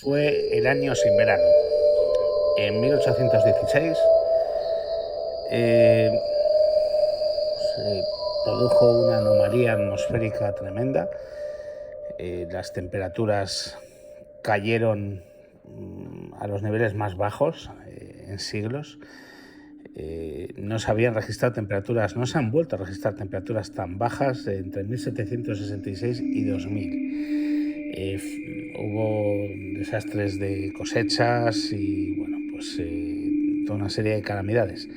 Fue el año sin verano. En 1816 se produjo una anomalía atmosférica tremenda. Las temperaturas cayeron a los niveles más bajos en siglos. No se habían registrado temperaturas, no se han vuelto a registrar temperaturas tan bajas entre 1766 y 2000. Hubo desastres de cosechas y bueno, pues toda una serie de calamidades.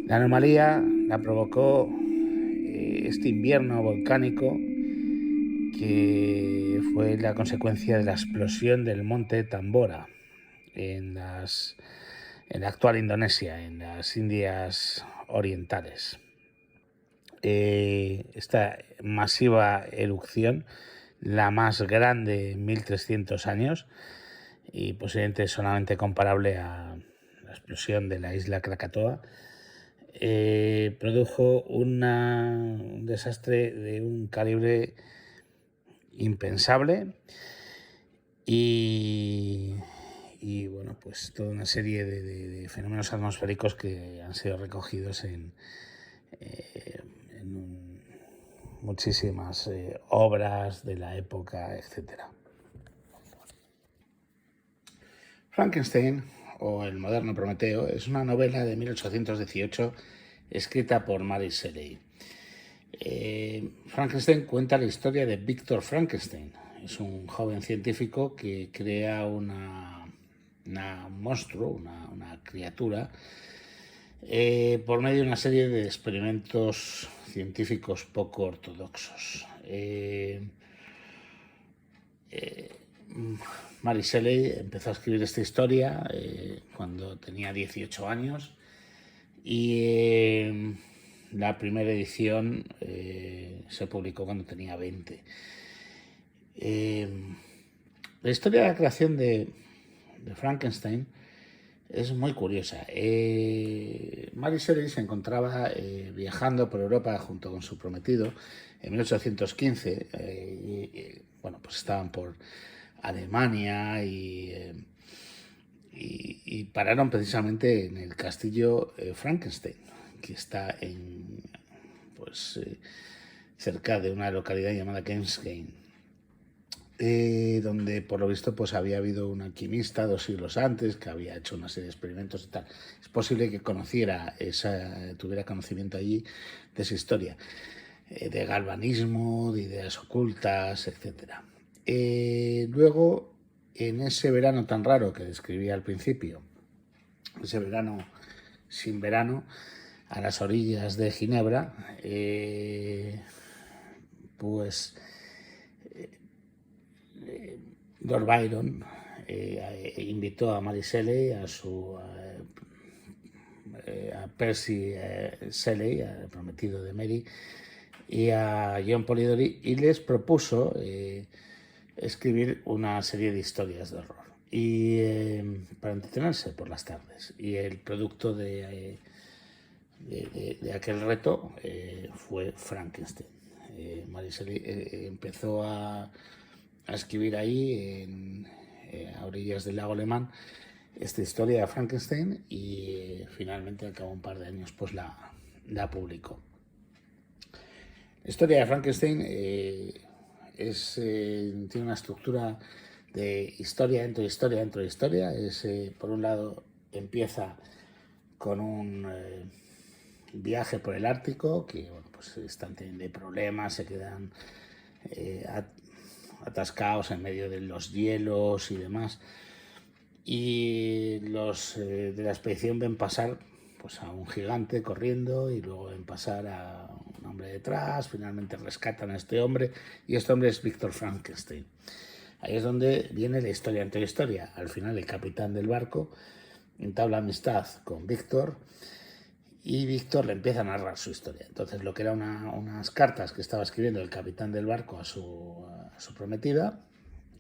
La anomalía la provocó este invierno volcánico que fue la consecuencia de la explosión del monte Tambora en la actual Indonesia, en las Indias Orientales. Esta masiva erupción, la más grande en 1300 años y posiblemente solamente comparable a la explosión de la isla Krakatoa, produjo un desastre de un calibre impensable y bueno, pues toda una serie de fenómenos atmosféricos que han sido recogidos en muchísimas obras de la época, etc. Frankenstein, o El moderno Prometeo, es una novela de 1818 escrita por Mary Shelley. Frankenstein cuenta la historia de Víctor Frankenstein. Es un joven científico que crea un monstruo, una criatura, por medio de una serie de experimentos científicos poco ortodoxos. Mary Shelley empezó a escribir esta historia cuando tenía 18 años y la primera edición se publicó cuando tenía 20. La historia de la creación de Frankenstein es muy curiosa. Mary Shelley se encontraba viajando por Europa junto con su prometido en 1815. Bueno, pues estaban por Alemania y pararon precisamente en el castillo Frankenstein, que está cerca de una localidad llamada Kensington, donde por lo visto pues había habido un alquimista 2 siglos antes que había hecho una serie de experimentos y tal. Es posible que tuviera conocimiento allí de esa historia, de galvanismo, de ideas ocultas, etc. Luego, en ese verano tan raro que describí al principio, ese verano sin verano, a las orillas de Ginebra, Lord Byron invitó a Mary Shelley, a Percy Shelley, al prometido de Mary, y a John Polidori, y les propuso escribir una serie de historias de horror y para entretenerse por las tardes. Y el producto de aquel reto fue Frankenstein. Mary Shelley empezó a escribir ahí a orillas del lago Alemán esta historia de Frankenstein y finalmente al cabo de un par de años pues la publicó. La historia de Frankenstein tiene una estructura de historia dentro de historia dentro de historia. Por un lado empieza con un viaje por el Ártico, que bueno, pues están teniendo problemas, se quedan atascados en medio de los hielos y demás, y los de la expedición ven pasar pues a un gigante corriendo y luego ven pasar a un hombre detrás, finalmente rescatan a este hombre y este hombre es Víctor Frankenstein. Ahí es donde viene la historia entre historia. Al final el capitán del barco entabla amistad con Víctor y Víctor le empieza a narrar su historia. Entonces lo que era unas cartas que estaba escribiendo el capitán del barco a su prometida,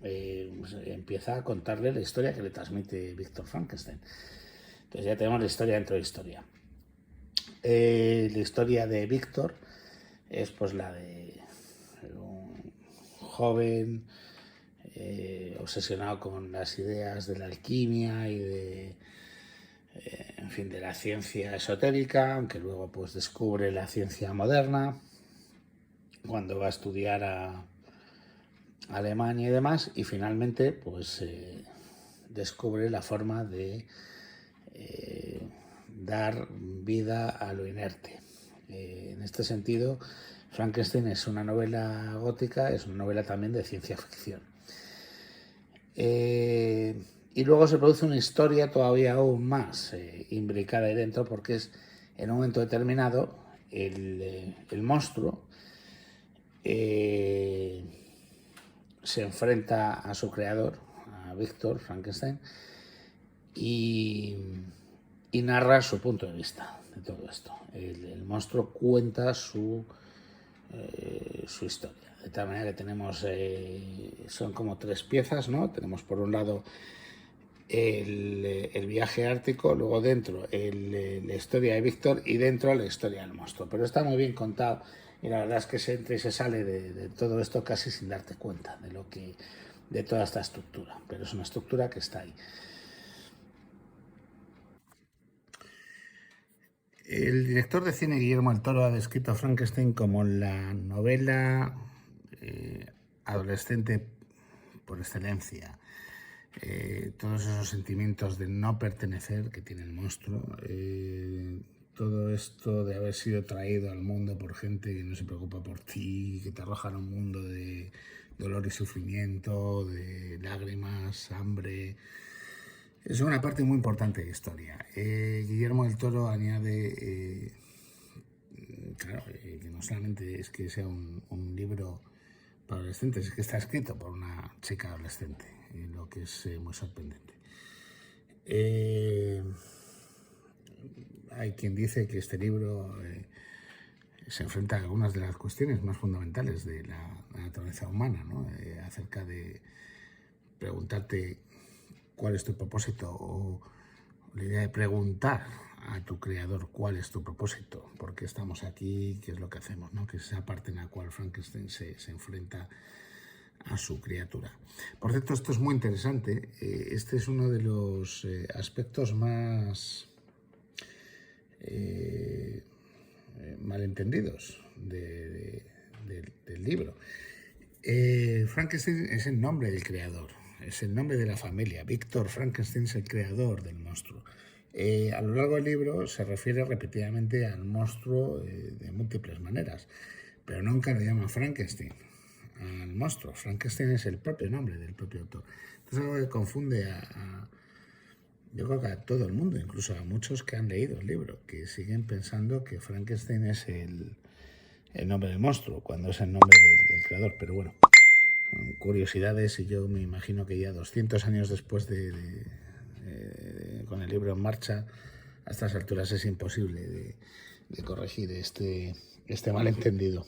empieza a contarle la historia que le transmite Víctor Frankenstein. Entonces ya tenemos la historia dentro de historia. La historia de Víctor es pues la de un joven obsesionado con las ideas de la alquimia y en fin, de la ciencia esotérica, aunque luego pues descubre la ciencia moderna cuando va a estudiar a Alemania y demás, y finalmente pues descubre la forma de dar vida a lo inerte. En este sentido, Frankenstein es una novela gótica, es una novela también de ciencia ficción. Y luego se produce una historia todavía aún más imbricada ahí dentro, porque es en un momento determinado el monstruo se enfrenta a su creador, a Víctor Frankenstein, y narra su punto de vista de todo esto. El monstruo cuenta su historia. De tal manera que tenemos, son como tres piezas, ¿no? Tenemos por un lado el viaje ártico, luego dentro la historia de Víctor y dentro la historia del monstruo. Pero está muy bien contado y la verdad es que se entra y se sale de todo esto casi sin darte cuenta de toda esta estructura. Pero es una estructura que está ahí. El director de cine Guillermo del Toro ha descrito a Frankenstein como la novela adolescente por excelencia. Todos esos sentimientos de no pertenecer que tiene el monstruo, todo esto de haber sido traído al mundo por gente que no se preocupa por ti, que te arrojan a un mundo de dolor y sufrimiento, de lágrimas, hambre. Es una parte muy importante de la historia. Guillermo del Toro añade, claro, que no solamente es que sea un libro para adolescentes, es que está escrito por una chica adolescente, lo que es muy sorprendente. Hay quien dice que este libro se enfrenta a algunas de las cuestiones más fundamentales de la naturaleza humana, ¿no? Acerca de preguntarte cuál es tu propósito, o la idea de preguntar a tu creador cuál es tu propósito, por qué estamos aquí, qué es lo que hacemos, ¿no? Que es esa parte en la cual Frankenstein se enfrenta a su criatura. Por cierto, esto es muy interesante. Este es uno de los aspectos más malentendidos del libro. Frankenstein es el nombre del creador, es el nombre de la familia. Víctor Frankenstein es el creador del monstruo. A lo largo del libro se refiere repetidamente al monstruo de múltiples maneras, pero nunca lo llama Frankenstein al monstruo. Frankenstein es el propio nombre del propio autor. Entonces algo que confunde yo creo que a todo el mundo, incluso a muchos que han leído el libro, que siguen pensando que Frankenstein es el nombre del monstruo, cuando es el nombre del creador. Pero bueno, curiosidades, y yo me imagino que ya 200 años después con el libro en marcha, a estas alturas es imposible de corregir este malentendido.